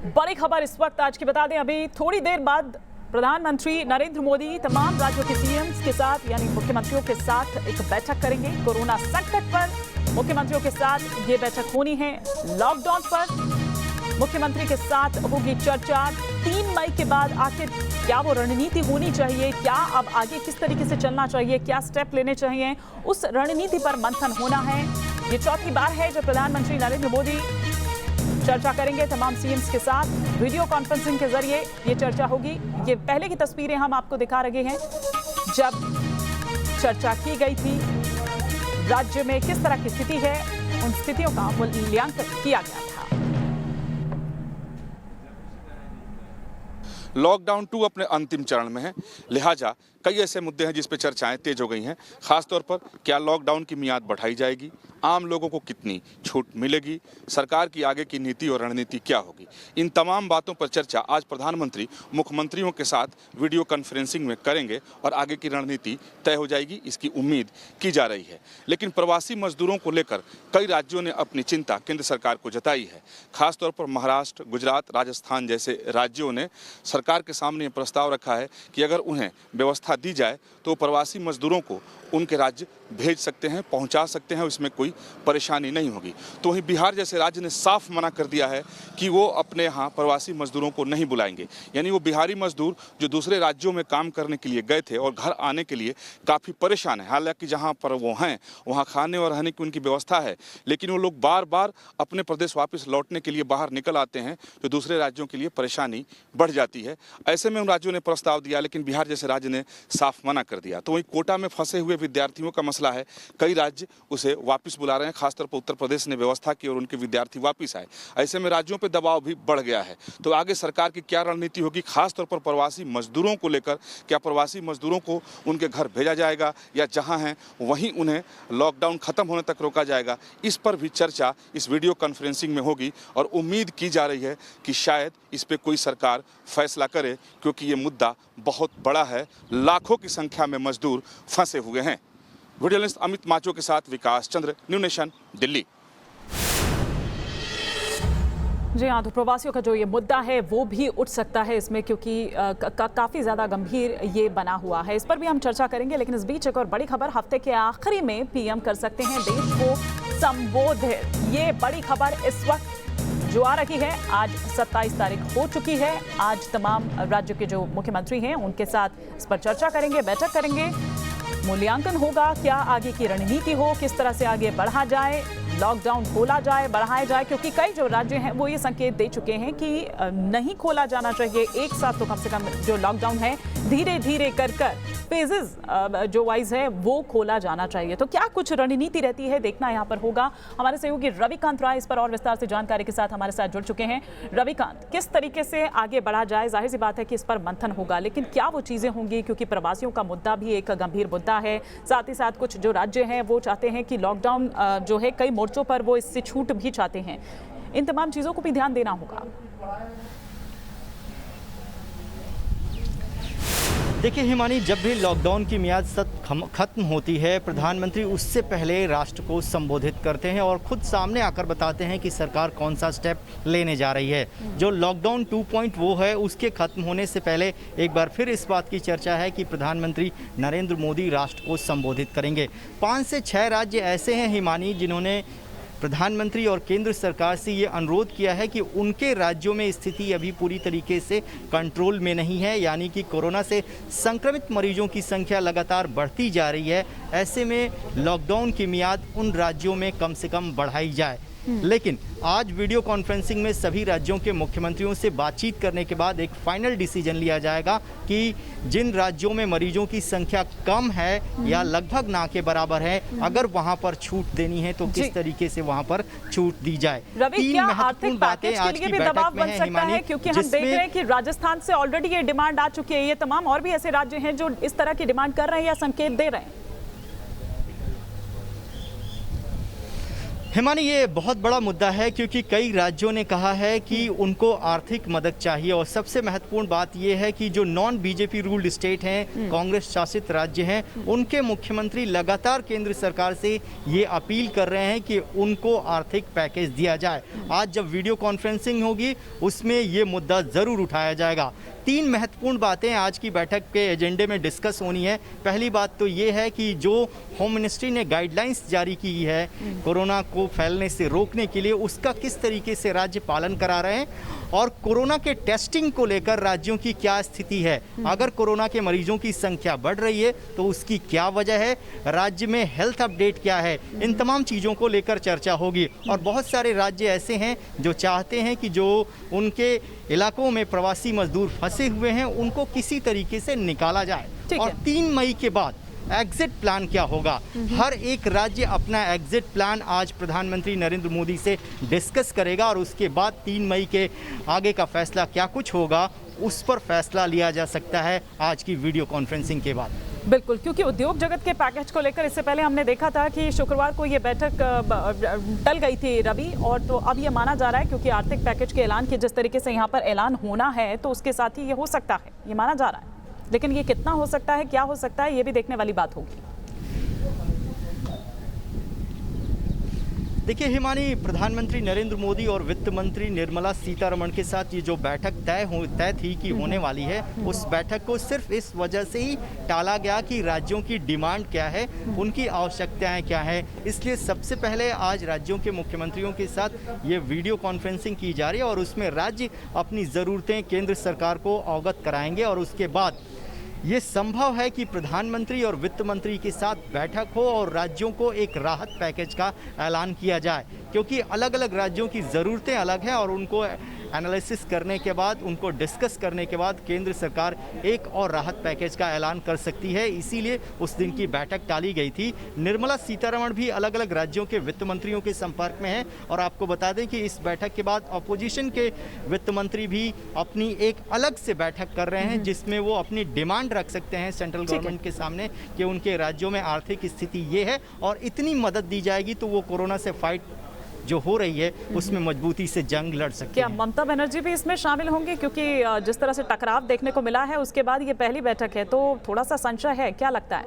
बड़ी खबर इस वक्त आज की बता दें, अभी थोड़ी देर बाद प्रधानमंत्री नरेंद्र मोदी तमाम राज्यों के सीएम्स के साथ यानी मुख्यमंत्रियों के साथ एक बैठक करेंगे। कोरोना संकट पर मुख्यमंत्रियों के साथ ये बैठक होनी है। लॉकडाउन पर मुख्यमंत्री के साथ होगी चर्चा। 3 मई के बाद आखिर क्या वो रणनीति होनी चाहिए, क्या अब आगे किस तरीके से चलना चाहिए, क्या स्टेप लेने चाहिए, उस रणनीति पर मंथन होना है। ये चौथी बार है जब प्रधानमंत्री नरेंद्र मोदी चर्चा करेंगे तमाम सीएम्स के साथ। वीडियो कॉन्फ्रेंसिंग के जरिए ये चर्चा होगी। ये पहले की तस्वीरें हम आपको दिखा रहे हैं जब चर्चा की गई थी। राज्य में किस तरह की स्थिति है, उन स्थितियों का मूल्यांकन किया गया था। लॉकडाउन 2 अपने अंतिम चरण में है, लिहाजा कई ऐसे मुद्दे हैं जिस पे चर्चाएं तेज हो गई हैं। खासतौर पर क्या लॉकडाउन की मियाद बढ़ाई जाएगी, आम लोगों को कितनी छूट मिलेगी, सरकार की आगे की नीति और रणनीति क्या होगी, इन तमाम बातों पर चर्चा आज प्रधानमंत्री मुख्यमंत्रियों के साथ वीडियो कॉन्फ्रेंसिंग में करेंगे और आगे की रणनीति तय हो जाएगी, इसकी उम्मीद की जा रही है। लेकिन प्रवासी मजदूरों को लेकर कई राज्यों ने अपनी चिंता केंद्र सरकार को जताई है। खासतौर पर महाराष्ट्र, गुजरात, राजस्थान जैसे राज्यों ने सरकार के सामने प्रस्ताव रखा है कि अगर उन्हें व्यवस्था दी जाए तो प्रवासी मजदूरों को उनके राज्य भेज सकते हैं, पहुंचा सकते हैं, इसमें कोई परेशानी नहीं होगी। तो वहीं बिहार जैसे राज्य ने साफ मना कर दिया है कि वो अपने यहाँ प्रवासी मजदूरों को नहीं बुलाएंगे। यानी वो बिहारी मजदूर जो दूसरे राज्यों में काम करने के लिए गए थे और घर आने के लिए काफ़ी परेशान है। हालांकि जहाँ पर वो हैं वहाँ खाने और रहने की उनकी व्यवस्था है, लेकिन वो लोग बार बार अपने प्रदेश वापस लौटने के लिए बाहर निकल आते हैं, जो दूसरे राज्यों के लिए परेशानी बढ़ जाती है। ऐसे में उन राज्यों ने प्रस्ताव दिया, लेकिन बिहार जैसे राज्य ने साफ मना कर दिया। तो वहीं कोटा में फंसे हुए विद्यार्थियों का मसला है, कई राज्य उसे वापस बुला रहे हैं। खासतौर पर उत्तर प्रदेश ने व्यवस्था की और उनके विद्यार्थी वापस आए। ऐसे में राज्यों पर दबाव भी बढ़ गया है। तो आगे सरकार की क्या रणनीति होगी, खासतौर पर प्रवासी मजदूरों को लेकर? क्या प्रवासी मजदूरों को उनके घर भेजा जाएगा या जहां हैं वहीं उन्हें लॉकडाउन खत्म होने तक रोका जाएगा? इस पर भी चर्चा इस वीडियो कॉन्फ्रेंसिंग में होगी और उम्मीद की जा रही है कि शायद इस पर कोई सरकार फैसला करे, क्योंकि ये मुद्दा बहुत बड़ा है। लाखों की संख्या में मजदूर फंसे हुए हैं। वीडियो जर्नलिस्ट अमित माचो के साथ विकास चंद्र, न्यू नेशन, दिल्ली। जी हाँ, तो प्रवासियों का जो ये मुद्दा है वो भी उठ सकता है इसमें, क्योंकि काफ़ी ज़्यादा गंभीर ये बना हुआ है। इस पर भी हम चर्चा करेंगे। लेकिन इस बीच एक और बड़ी खबर, हफ्ते के आखिरी में पीएम कर सकते हैं देश को संबोधित। ये बड़ी खबर इस वक्त जो आ रही है, आज 27 तारीख हो चुकी है। आज तमाम राज्यों के जो मुख्यमंत्री हैं उनके साथ इस पर चर्चा करेंगे, बैठक करेंगे, मूल्यांकन होगा, क्या आगे की रणनीति हो, किस तरह से आगे बढ़ा जाए, लॉकडाउन खोला जाए, बढ़ाया जाए। क्योंकि कई जो राज्य हैं वो ये संकेत दे चुके हैं कि नहीं खोला जाना चाहिए एक साथ, तो कम से कम जो लॉकडाउन है धीरे धीरे कर फेजेस जो वाइज है वो खोला जाना चाहिए। तो क्या कुछ रणनीति रहती है, देखना यहाँ पर होगा। हमारे सहयोगी रविकांत राय इस पर और विस्तार से जानकारी के साथ हमारे साथ जुड़ चुके हैं। रविकांत, किस तरीके से आगे बढ़ा जाए? जाहिर सी बात है कि इस पर मंथन होगा, लेकिन क्या वो चीज़ें होंगी, क्योंकि प्रवासियों का मुद्दा भी एक गंभीर मुद्दा है। साथ ही साथ कुछ जो राज्य हैं वो चाहते हैं कि लॉकडाउन जो है कई मोर्चों पर वो इससे छूट भी चाहते हैं। इन तमाम चीज़ों को भी ध्यान देना होगा। देखिए हिमानी, जब भी लॉकडाउन की मियाद खत्म होती है, प्रधानमंत्री उससे पहले राष्ट्र को संबोधित करते हैं और खुद सामने आकर बताते हैं कि सरकार कौन सा स्टेप लेने जा रही है। जो लॉकडाउन 2.0 है उसके खत्म होने से पहले एक बार फिर इस बात की चर्चा है कि प्रधानमंत्री नरेंद्र मोदी राष्ट्र को संबोधित करेंगे। 5 से 6 राज्य ऐसे हैं हिमानी जिन्होंने प्रधानमंत्री और केंद्र सरकार से ये अनुरोध किया है कि उनके राज्यों में स्थिति अभी पूरी तरीके से कंट्रोल में नहीं है, यानी कि कोरोना से संक्रमित मरीजों की संख्या लगातार बढ़ती जा रही है। ऐसे में लॉकडाउन की मियाद उन राज्यों में कम से कम बढ़ाई जाए। लेकिन आज वीडियो कॉन्फ्रेंसिंग में सभी राज्यों के मुख्यमंत्रियों से बातचीत करने के बाद एक फाइनल डिसीजन लिया जाएगा कि जिन राज्यों में मरीजों की संख्या कम है या लगभग ना के बराबर है, अगर वहां पर छूट देनी है तो किस तरीके से वहां पर छूट दी जाए। तीन महत्वपूर्ण बातें आज की बैठक में है हिमानी, क्योंकि हम देख रहे हैं कि राजस्थान से ऑलरेडी ये डिमांड आ चुकी है। ये तमाम और भी ऐसे राज्य हैं जो इस तरह की डिमांड कर रहे हैं या संकेत दे रहे हैं। हिमानी, ये बहुत बड़ा मुद्दा है क्योंकि कई राज्यों ने कहा है कि उनको आर्थिक मदद चाहिए और सबसे महत्वपूर्ण बात ये है कि जो नॉन बीजेपी रूल्ड स्टेट हैं, कांग्रेस शासित राज्य हैं, उनके मुख्यमंत्री लगातार केंद्र सरकार से ये अपील कर रहे हैं कि उनको आर्थिक पैकेज दिया जाए। आज जब वीडियो कॉन्फ्रेंसिंग होगी उसमें ये मुद्दा ज़रूर उठाया जाएगा। 3 महत्वपूर्ण बातें आज की बैठक के एजेंडे में डिस्कस होनी है। पहली बात तो ये है कि जो होम मिनिस्ट्री ने गाइडलाइंस जारी की है कोरोना को फैलने से रोकने के लिए, उसका किस तरीके से राज्य पालन करा रहे हैं और कोरोना के टेस्टिंग को लेकर राज्यों की क्या स्थिति है। अगर कोरोना के मरीजों की संख्या बढ़ रही है तो उसकी क्या वजह है, राज्य में हेल्थ अपडेट क्या है, इन तमाम चीज़ों को लेकर चर्चा होगी। और बहुत सारे राज्य ऐसे हैं जो चाहते हैं कि जो उनके इलाकों में प्रवासी मजदूर फंसे हुए हैं उनको किसी तरीके से निकाला जाए। और 3 मई के बाद एग्जिट प्लान क्या होगा, हर एक राज्य अपना एग्जिट प्लान आज प्रधानमंत्री नरेंद्र मोदी से डिस्कस करेगा और उसके बाद 3 मई के आगे का फैसला क्या कुछ होगा उस पर फैसला लिया जा सकता है आज की वीडियो कॉन्फ्रेंसिंग के बाद। बिल्कुल, क्योंकि उद्योग जगत के पैकेज को लेकर इससे पहले हमने देखा था कि शुक्रवार को ये बैठक टल गई थी रवि, और तो अब ये माना जा रहा है क्योंकि आर्थिक पैकेज के ऐलान के जिस तरीके से यहाँ पर ऐलान होना है तो उसके साथ ही ये हो सकता है, ये माना जा रहा है। लेकिन ये कितना हो सकता है, क्या हो सकता है, ये भी देखने वाली बात होगी। देखिए हिमानी, प्रधानमंत्री नरेंद्र मोदी और वित्त मंत्री निर्मला सीतारमण के साथ ये जो बैठक तय थी कि होने वाली है, उस बैठक को सिर्फ इस वजह से ही टाला गया कि राज्यों की डिमांड क्या है, उनकी आवश्यकताएं क्या है। इसलिए सबसे पहले आज राज्यों के मुख्यमंत्रियों के साथ ये वीडियो कॉन्फ्रेंसिंग की जा रही है और उसमें राज्य अपनी ज़रूरतें केंद्र सरकार को अवगत कराएंगे और उसके बाद ये संभव है कि प्रधानमंत्री और वित्त मंत्री के साथ बैठक हो और राज्यों को एक राहत पैकेज का ऐलान किया जाए, क्योंकि अलग अलग राज्यों की ज़रूरतें अलग हैं और उनको एनालिसिस करने के बाद, उनको डिस्कस करने के बाद केंद्र सरकार एक और राहत पैकेज का ऐलान कर सकती है। इसीलिए उस दिन की बैठक टाली गई थी। निर्मला सीतारमण भी अलग अलग राज्यों के वित्त मंत्रियों के संपर्क में हैं और आपको बता दें कि इस बैठक के बाद अपोजिशन के वित्त मंत्री भी अपनी एक अलग से बैठक कर रहे हैं जिसमें वो अपनी डिमांड रख सकते हैं सेंट्रल गवर्नमेंट के सामने कि उनके राज्यों में आर्थिक स्थिति ये है और इतनी मदद दी जाएगी तो वो कोरोना से फाइट जो हो रही है उसमें मजबूती से जंग लड़ सकते क्या हैं। ममता बनर्जी भी इसमें शामिल होंगे, क्योंकि जिस तरह से टकराव देखने को मिला है उसके बाद ये पहली बैठक है तो थोड़ा सा संशय है, क्या लगता है?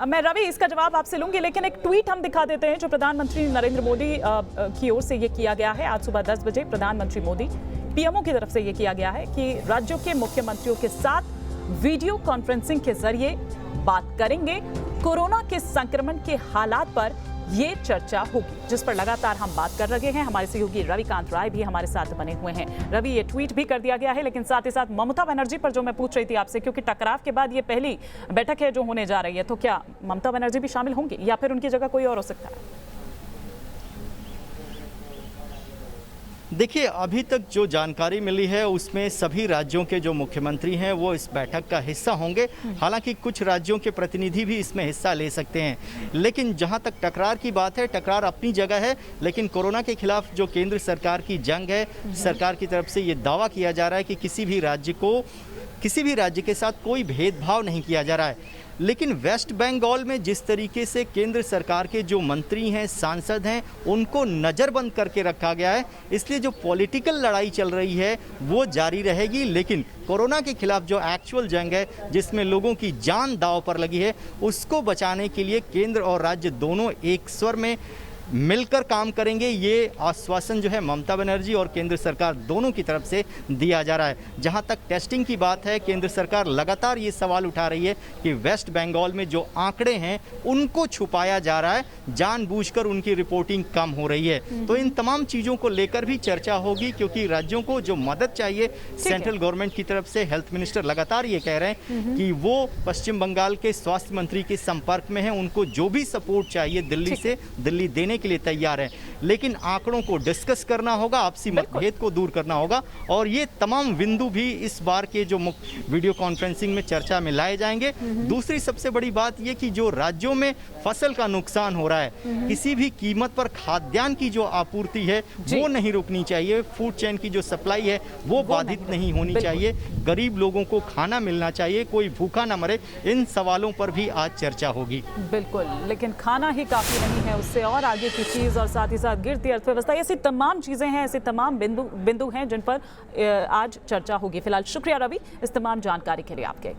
मैं रवि इसका जवाब आपसे लूंगी, लेकिन एक ट्वीट हम दिखा देते हैं जो प्रधानमंत्री नरेंद्र मोदी की ओर से ये किया गया है। आज सुबह 10 बजे प्रधानमंत्री मोदी पीएमओ की तरफ से ये किया गया है कि राज्यों के मुख्यमंत्रियों के साथ वीडियो कॉन्फ्रेंसिंग के जरिए बात करेंगे, कोरोना के संक्रमण के हालात पर ये चर्चा होगी, जिस पर लगातार हम बात कर रहे हैं। हमारे सहयोगी रविकांत राय भी हमारे साथ बने हुए हैं। रवि, ये ट्वीट भी कर दिया गया है, लेकिन साथ ही साथ ममता बनर्जी पर जो मैं पूछ रही थी आपसे, क्योंकि टकराव के बाद ये पहली बैठक है जो होने जा रही है, तो क्या ममता बनर्जी भी शामिल होंगी या फिर उनकी जगह कोई और हो सकता है? देखिए, अभी तक जो जानकारी मिली है उसमें सभी राज्यों के जो मुख्यमंत्री हैं वो इस बैठक का हिस्सा होंगे। हालांकि कुछ राज्यों के प्रतिनिधि भी इसमें हिस्सा ले सकते हैं, लेकिन जहां तक टकरार की बात है, टकरार अपनी जगह है, लेकिन कोरोना के खिलाफ जो केंद्र सरकार की जंग है, सरकार की तरफ से ये दावा किया जा रहा है कि किसी भी राज्य के साथ कोई भेदभाव नहीं किया जा रहा है। लेकिन वेस्ट बंगाल में जिस तरीके से केंद्र सरकार के जो मंत्री हैं, सांसद हैं, उनको नज़रबंद करके रखा गया है, इसलिए जो पॉलिटिकल लड़ाई चल रही है वो जारी रहेगी। लेकिन कोरोना के खिलाफ जो एक्चुअल जंग है, जिसमें लोगों की जान दांव पर लगी है, उसको बचाने के लिए केंद्र और राज्य दोनों एक स्वर में मिलकर काम करेंगे। ये आश्वासन जो है ममता बनर्जी और केंद्र सरकार दोनों की तरफ से दिया जा रहा है। जहां तक टेस्टिंग की बात है, केंद्र सरकार लगातार ये सवाल उठा रही है कि वेस्ट बंगाल में जो आंकड़े हैं उनको छुपाया जा रहा है, जानबूझकर उनकी रिपोर्टिंग कम हो रही है। तो इन तमाम चीज़ों को लेकर भी चर्चा होगी, क्योंकि राज्यों को जो मदद चाहिए सेंट्रल गवर्नमेंट की तरफ से, हेल्थ मिनिस्टर लगातार ये कह रहे हैं कि वो पश्चिम बंगाल के स्वास्थ्य मंत्री के संपर्क में हैं, उनको जो भी सपोर्ट चाहिए दिल्ली से, दिल्ली देने देने के लिए तैयार हैं, लेकिन आंकड़ों को डिस्कस करना होगा, आपसी मतभेद को दूर करना होगा और ये तमाम बिंदु भी इस बार के जो वीडियो कॉन्फ्रेंसिंग में चर्चा में लाए जाएंगे। दूसरी सबसे बड़ी बात ये कि जो राज्यों में फसल का नुकसान हो रहा है, किसी भी कीमत पर खाद्यान्न की जो आपूर्ति है वो नहीं रुकनी चाहिए, फूड चेन की जो सप्लाई है वो बाधित नहीं होनी चाहिए, गरीब लोगों को खाना मिलना चाहिए, कोई भूखा ना मरे। इन सवालों पर भी आज चर्चा होगी। बिल्कुल, लेकिन खाना ही काफी नहीं है, उससे और आगे की चीज और साथ ही साथ गिरती अर्थव्यवस्था, ऐसी तमाम चीजें हैं, ऐसे तमाम बिंदु हैं जिन पर आज चर्चा होगी। फिलहाल शुक्रिया रवि इस तमाम जानकारी के लिए आपके।